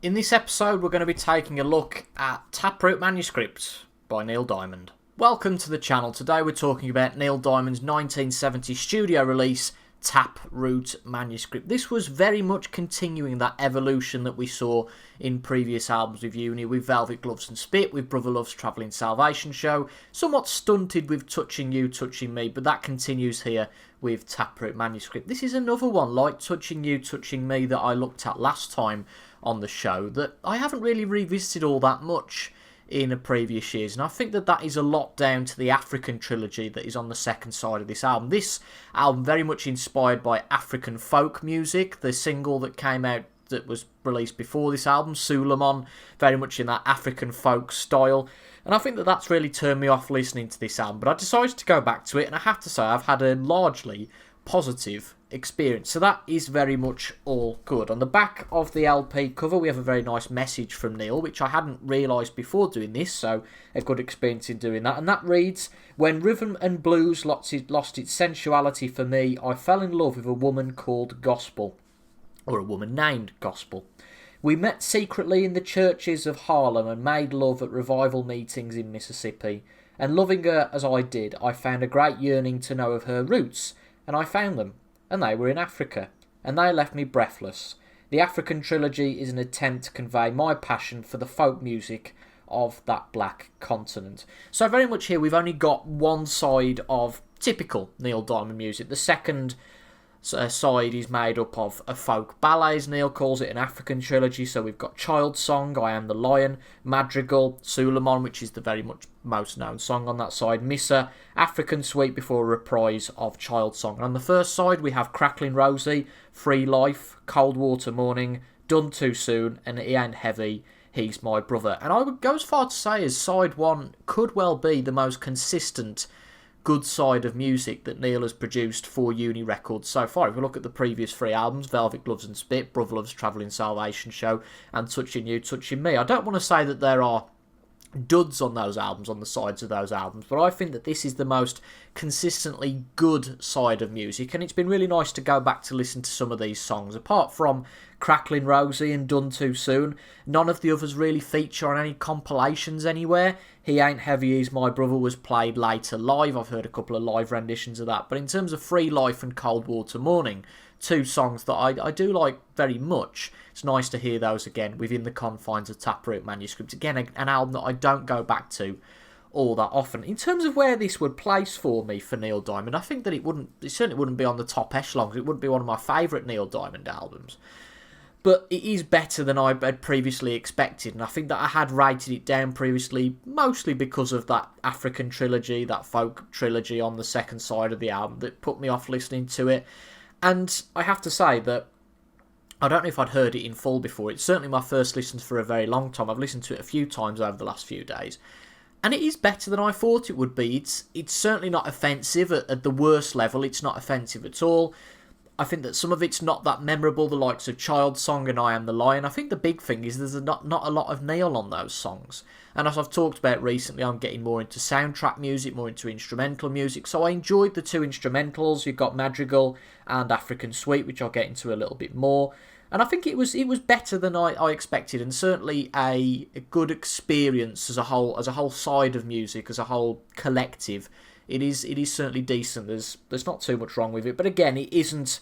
In this episode, we're going to be taking a look at Root Manuscript by Neil Diamond. Welcome to the channel. Today we're talking about Neil Diamond's 1970 studio release, Root Manuscript. This was very much continuing that evolution that we saw in previous albums with Uni, with Velvet Gloves and Spit, with Brother Love's Travelling Salvation Show, somewhat stunted with Touching You, Touching Me, but that continues here with Root Manuscript. This is another one like Touching You, Touching Me that I looked at last time on the show that I haven't really revisited all that much in the previous years, and I think that is a lot down to the African trilogy that is on the second side of this album. This album very much inspired by African folk music. The single that came out that was released before this album, Suleiman, very much in that African folk style, and I think that that's really turned me off listening to this album, but I decided to go back to it, and I have to say I've had a largely positive experience, so that is very much all good. On the back of the LP cover we have a very nice message from Neil, which I hadn't realised before doing this, so a good experience in doing that, and that reads, "When rhythm and blues lost its sensuality for me, I fell in love with a woman called Gospel," or a woman named Gospel. "We met secretly in the churches of Harlem and made love at revival meetings in Mississippi, and loving her as I did, I found a great yearning to know of her roots, and I found them, and they were in Africa, and they left me breathless. The African trilogy is an attempt to convey my passion for the folk music of that black continent." So very much here we've only got one side of typical Neil Diamond music. The second side is made up of folk ballets. Neil calls it an African trilogy, so we've got Child Song, I Am the Lion, Madrigal, Suleiman, which is the very much most known song on that side, Missa, African Suite before a reprise of Child Song. And on the first side we have Cracklin Rosie, Free Life, Cold Water Morning, Done Too Soon, and He Ain't Heavy, He's My Brother. And I would go as far to say as side one could well be the most consistent good side of music that Neil has produced for Uni Records so far. If we look at the previous three albums, Velvet Gloves and Spit, Brother Love's Travelling Salvation Show, and Touching You, Touching Me, I don't want to say that there are duds on those albums, on the sides of those albums, but I think that this is the most consistently good side of music, and it's been really nice to go back to listen to some of these songs. Apart from Cracklin Rosie and Done Too Soon, none of the others really feature on any compilations anywhere. He Ain't Heavy, He's My Brother was played later live. I've heard a couple of live renditions of that, but in terms of Free Life and Cold Water Morning, two songs that I do like very much. It's nice to hear those again within the confines of Root Manuscript. Again, an album that I don't go back to all that often. In terms of where this would place for me for Neil Diamond, I think that it certainly wouldn't be on the top echelons. It wouldn't be one of my favourite Neil Diamond albums. But it is better than I had previously expected, and I think that I had rated it down previously mostly because of that African trilogy, that folk trilogy on the second side of the album that put me off listening to it. And I have to say that I don't know if I'd heard it in full before. It's certainly my first listen for a very long time. I've listened to it a few times over the last few days, and it is better than I thought it would be. It's certainly not offensive at the worst level. It's not offensive at all. I think that some of it's not that memorable, the likes of Child Song and I Am the Lion. I think the big thing is there's not a lot of Neil on those songs. And as I've talked about recently, I'm getting more into soundtrack music, more into instrumental music. So I enjoyed the two instrumentals. You've got Madrigal and African Suite, which I'll get into a little bit more. And I think it was better than I expected, and certainly a good experience as a whole side of music, as a whole collective. It is certainly decent. There's not too much wrong with it, but again, it isn't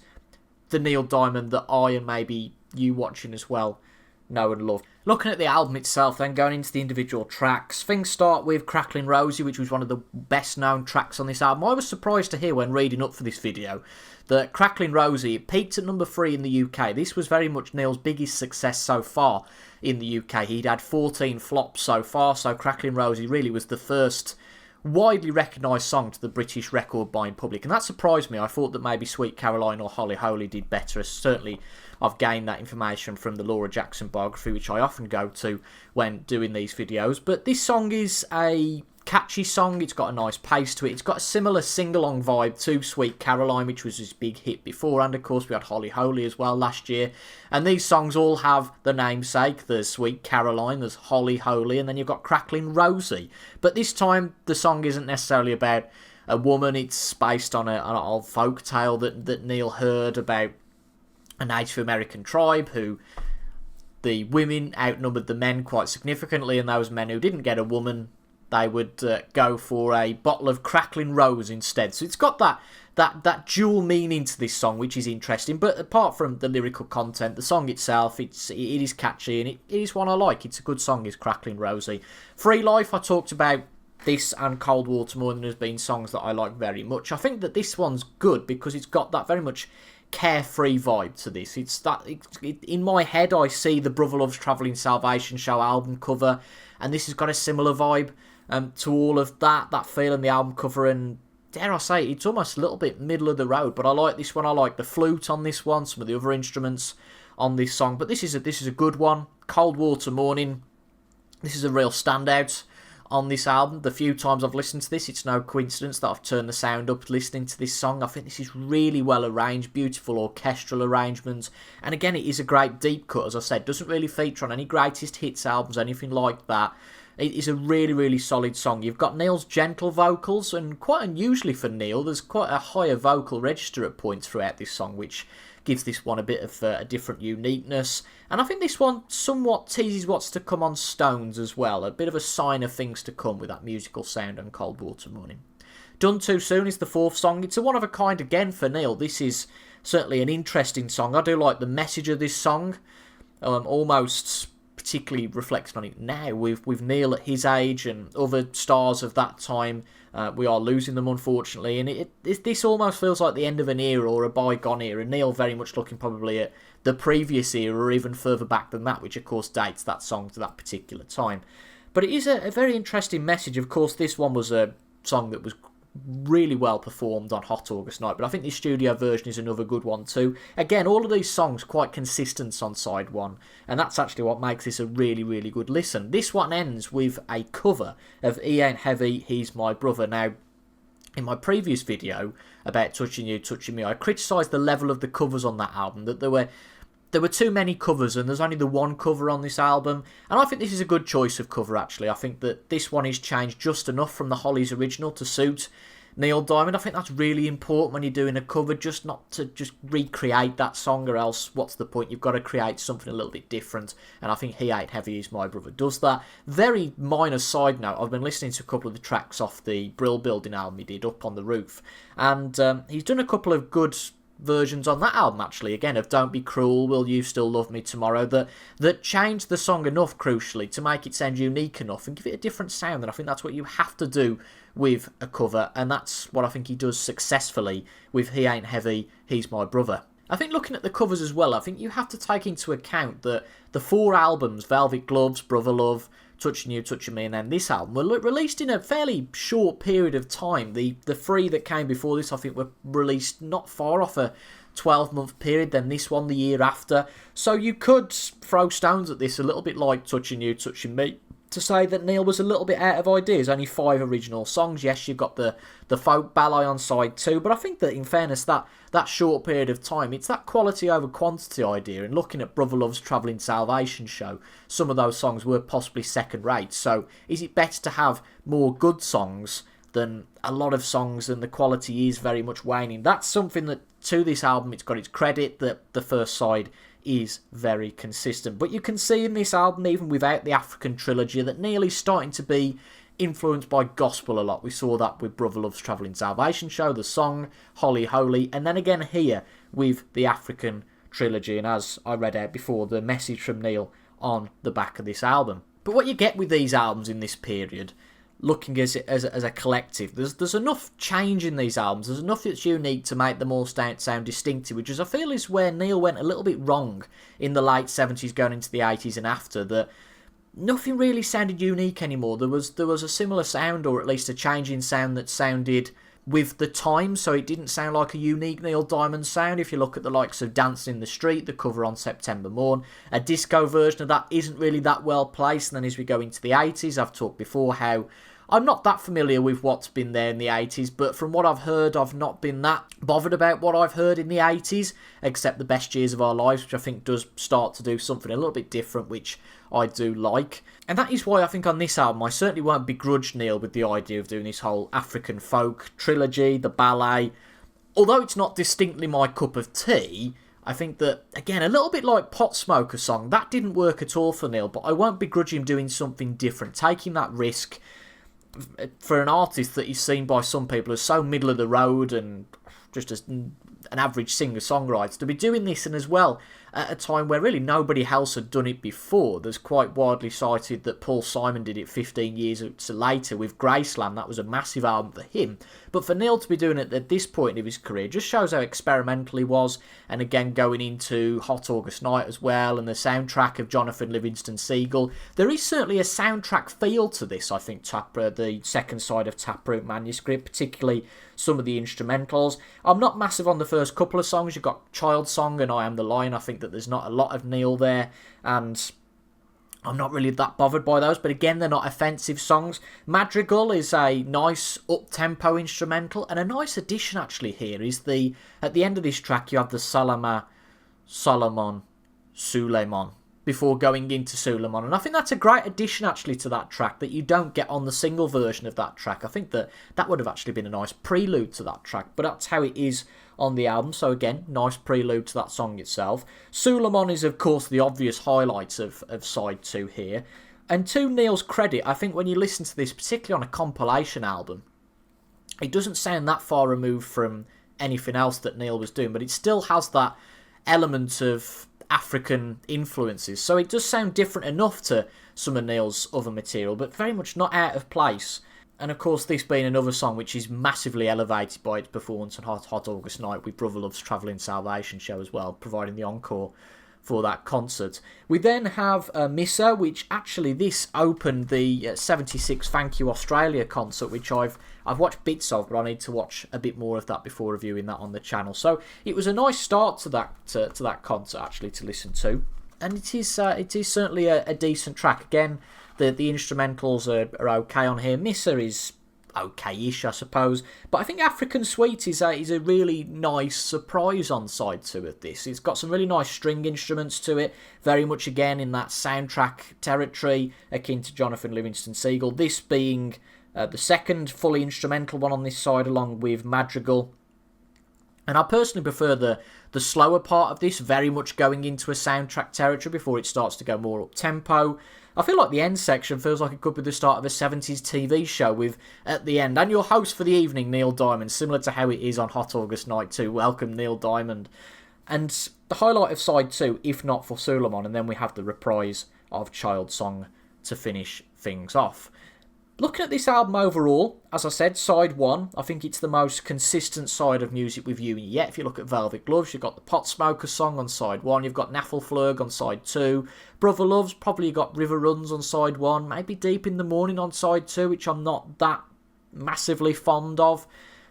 the Neil Diamond that I and maybe you watching as well know and love. Looking at the album itself, then going into the individual tracks, things start with Cracklin Rosie, which was one of the best known tracks on this album. I was surprised to hear when reading up for this video that Cracklin Rosie peaked at number 3 in the UK. This was very much Neil's biggest success so far in the UK. He'd had 14 flops so far, so Cracklin Rosie really was the first widely recognised song to the British record buying public, and that surprised me. I thought that maybe Sweet Caroline or Holly Holy did better. Certainly I've gained that information from the Laura Jackson biography, which I often go to when doing these videos, but this song is a catchy song. It's got a nice pace to it. It's got a similar sing-along vibe to Sweet Caroline, which was his big hit before, and of course we had Holly Holy as well last year. And these songs all have the namesake. There's Sweet Caroline, there's Holly Holy, and then you've got Cracklin Rosie. But this time the song isn't necessarily about a woman. It's based on an old folk tale that Neil heard about a Native American tribe who the women outnumbered the men quite significantly, and those men who didn't get a woman, they would go for a bottle of Cracklin Rosie instead. So it's got that dual meaning to this song, which is interesting. But apart from the lyrical content, the song itself, it is catchy, and it is one I like. It's a good song, is Cracklin Rosie. Free Life, I talked about this and Cold Water Morning as being songs that I like very much. I think that this one's good because it's got that very much carefree vibe to this. In my head, I see the Brother Love's Travelling Salvation Show album cover, and this has got a similar vibe to all of that feel in the album cover, and dare I say, it's almost a little bit middle of the road, but I like this one. I like the flute on this one, some of the other instruments on this song, but this is a good one. Cold Water Morning, this is a real standout on this album. The few times I've listened to this, it's no coincidence that I've turned the sound up listening to this song. I think this is really well arranged, beautiful orchestral arrangements, and again, it is a great deep cut, as I said. Doesn't really feature on any greatest hits albums, anything like that. It is a really, really solid song. You've got Neil's gentle vocals, and quite unusually for Neil, there's quite a higher vocal register at points throughout this song, which gives this one a bit of a different uniqueness. And I think this one somewhat teases what's to come on Stones as well, a bit of a sign of things to come with that musical sound on Cold Water Morning. Done Too Soon is the fourth song. It's a one of a kind again for Neil. This is certainly an interesting song. I do like the message of this song, almost particularly reflecting on it now with Neil at his age and other stars of that time. We are losing them, unfortunately, and this almost feels like the end of an era or a bygone era. Neil very much looking probably at the previous era or even further back than that, which of course dates that song to that particular time. But it is a very interesting message. Of course, this one was a song that was really well performed on Hot August Night, but I think the studio version is another good one too. Again, all of these songs quite consistent on side one, and that's actually what makes this a really, really good listen. This one ends with a cover of He Ain't Heavy, He's My Brother. Now, in my previous video about Touching You, Touching Me, I criticised the level of the covers on that album, that there were too many covers, and there's only the one cover on this album, and I think this is a good choice of cover, actually. I think that this one is changed just enough from the Hollies original to suit Neil Diamond. I think that's really important when you're doing a cover, just not to just recreate that song, or else what's the point? You've got to create something a little bit different, and I think He Ain't Heavy, Is My Brother does that. Very minor side note, I've been listening to a couple of the tracks off the Brill Building album he did, Up on the Roof, and he's done a couple of good versions on that album, actually, again, of Don't Be Cruel, Will You Still Love Me Tomorrow, that changed the song enough, crucially, to make it sound unique enough and give it a different sound. And I think that's what you have to do with a cover, and that's what I think he does successfully with He Ain't Heavy, He's My Brother. I think looking at the covers as well, I think you have to take into account that the four albums, Velvet Gloves, Brother Love, Touching You, Touching Me, and then this album, were released in a fairly short period of time. The three that came before this, I think, were released not far off a 12-month period, then this one the year after. So you could throw stones at this a little bit like Touching You, Touching Me, to say that Neil was a little bit out of ideas. Only 5 original songs. Yes, you've got the folk ballet on side 2, but I think that in fairness, that short period of time, it's that quality over quantity idea. And looking at Brother Love's Travelling Salvation Show, some of those songs were possibly second rate. So is it better to have more good songs than a lot of songs, and the quality is very much waning? That's something that, to this album, it's got its credit, that the first side is very consistent. But you can see in this album, even without the African trilogy, that Neil is starting to be influenced by gospel a lot. We saw that with Brother Love's Travelling Salvation Show, the song Holly Holy, and then again here with the African trilogy, and as I read out before, the message from Neil on the back of this album. But what you get with these albums in this period, looking as a collective, there's enough change in these albums, there's enough that's unique to make them all sound distinctive, which is, I feel, is where Neil went a little bit wrong in the late 70s going into the 80s and after, that nothing really sounded unique anymore. There was a similar sound, or at least a change in sound that sounded with the time, so it didn't sound like a unique Neil Diamond sound. If you look at the likes of Dancing in the Street, the cover on September Morn, a disco version of that isn't really that well placed. And then as we go into the 80s, I've talked before how I'm not that familiar with what's been there in the 80s, but from what I've heard, I've not been that bothered about what I've heard in the 80s, except The Best Years of Our Lives, which I think does start to do something a little bit different, which I do like. And that is why I think on this album, I certainly won't begrudge Neil with the idea of doing this whole African folk trilogy, the ballet. Although it's not distinctly my cup of tea, I think that, again, a little bit like Pot Smoker Song, that didn't work at all for Neil, but I won't begrudge him doing something different, taking that risk for an artist that is seen by some people as so middle of the road and just as an average singer-songwriter, to be doing this, and as well at a time where really nobody else had done it before. There's quite widely cited that Paul Simon did it 15 years later with Graceland. That was a massive album for him. But for Neil to be doing it at this point of his career just shows how experimental he was, and again going into Hot August Night as well, and the soundtrack of Jonathan Livingston Seagull. There is certainly a soundtrack feel to this, I think, the second side of Taproot Manuscript, particularly some of the instrumentals. I'm not massive on the first couple of songs. You've got Child Song and I Am the Lion. I think that there's not a lot of Neil there, and I'm not really that bothered by those, but again, they're not offensive songs. Madrigal is a nice up-tempo instrumental, and a nice addition actually here is at the end of this track you have the Solomon, Suleiman, before going into Suleiman, and I think that's a great addition actually to that track that you don't get on the single version of that track. I think that would have actually been a nice prelude to that track, but that's how it is on the album, so again, nice prelude to that song itself. Suleiman is of course the obvious highlight of side 2 here, and to Neil's credit, I think when you listen to this, particularly on a compilation album, it doesn't sound that far removed from anything else that Neil was doing, but it still has that element of African influences, so it does sound different enough to some of Neil's other material, but very much not out of place. And of course, this being another song which is massively elevated by its performance on Hot August Night with Brother Love's Travelling Salvation show as well, providing the encore for that concert. We then have Missa, which actually this opened the 76 Thank You Australia concert, which I've watched bits of, but I need to watch a bit more of that before reviewing that on the channel. So it was a nice start to that concert actually to listen to, and it is certainly a decent track. Again, the instrumentals are okay on here. Missa is okay-ish, I suppose, but I think African Suite is a really nice surprise on side 2 of this. It's got some really nice string instruments to it, very much again in that soundtrack territory, akin to Jonathan Livingston Seagull. This being the second fully instrumental one on this side, along with Madrigal. And I personally prefer the slower part of this, very much going into a soundtrack territory before it starts to go more up-tempo. I feel like the end section feels like it could be the start of a 70s TV show with, at the end, and your host for the evening, Neil Diamond, similar to how it is on Hot August Night 2. Welcome, Neil Diamond. And the highlight of side 2, if not for Suleiman, and then we have the reprise of Child Song to finish things off. Looking at this album overall, as I said, side 1, I think it's the most consistent side of music with you yet. If you look at Velvet Gloves, you've got the Pot Smoker Song on side 1, you've got Naffleflurg on side 2, Brother Loves, probably you've got River Runs on side 1, maybe Deep in the Morning on side 2, which I'm not that massively fond of.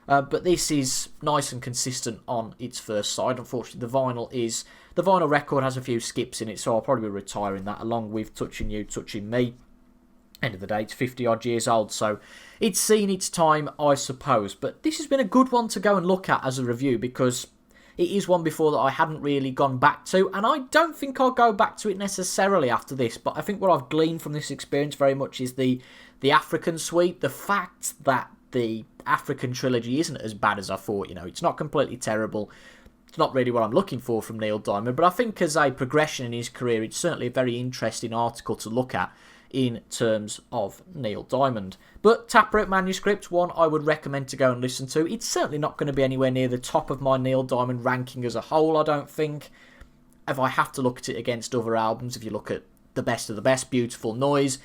But this is nice and consistent on its first side. Unfortunately, the vinyl record has a few skips in it, so I'll probably be retiring that along with Touching You, Touching Me. End of the day, it's 50 odd years old, so it's seen its time, I suppose. But this has been a good one to go and look at as a review, because it is one before that I hadn't really gone back to, and I don't think I'll go back to it necessarily after this. But I think what I've gleaned from this experience very much is the African Suite, the fact that the African trilogy isn't as bad as I thought. It's not completely terrible. It's not really what I'm looking for from Neil Diamond, but I think as a progression in his career, it's certainly a very interesting article to look at in terms of Neil Diamond. But Taproot Manuscript, one I would recommend to go and listen to. It's certainly not going to be anywhere near the top of my Neil Diamond ranking as a whole, I don't think. If I have to look at it against other albums, if you look at the best of the best, Beautiful Noise,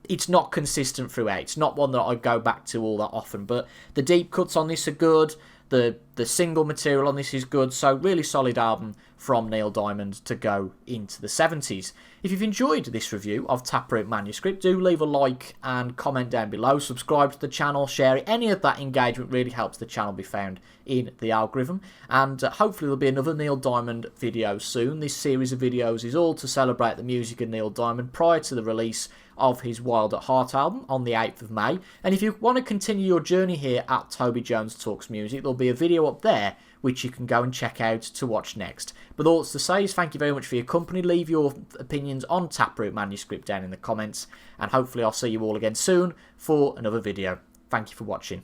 it's not consistent throughout. It's not one that I go back to all that often, but the deep cuts on this are good. The single material on this is good, so really solid album from Neil Diamond to go into the 70s. If you've enjoyed this review of Taproot Manuscript, do leave a like and comment down below, subscribe to the channel, share it. Any of that engagement really helps the channel be found in the algorithm, and hopefully there'll be another Neil Diamond video soon. This series of videos is all to celebrate the music of Neil Diamond prior to the release of his Wild at Heart album on the 8th of May. And if you want to continue your journey here at Toby Jones Talks Music, there'll be a video up there which you can go and check out to watch next. But all that's to say is thank you very much for your company. Leave your opinions on Taproot Manuscript down in the comments, and hopefully I'll see you all again soon for another video. Thank you for watching.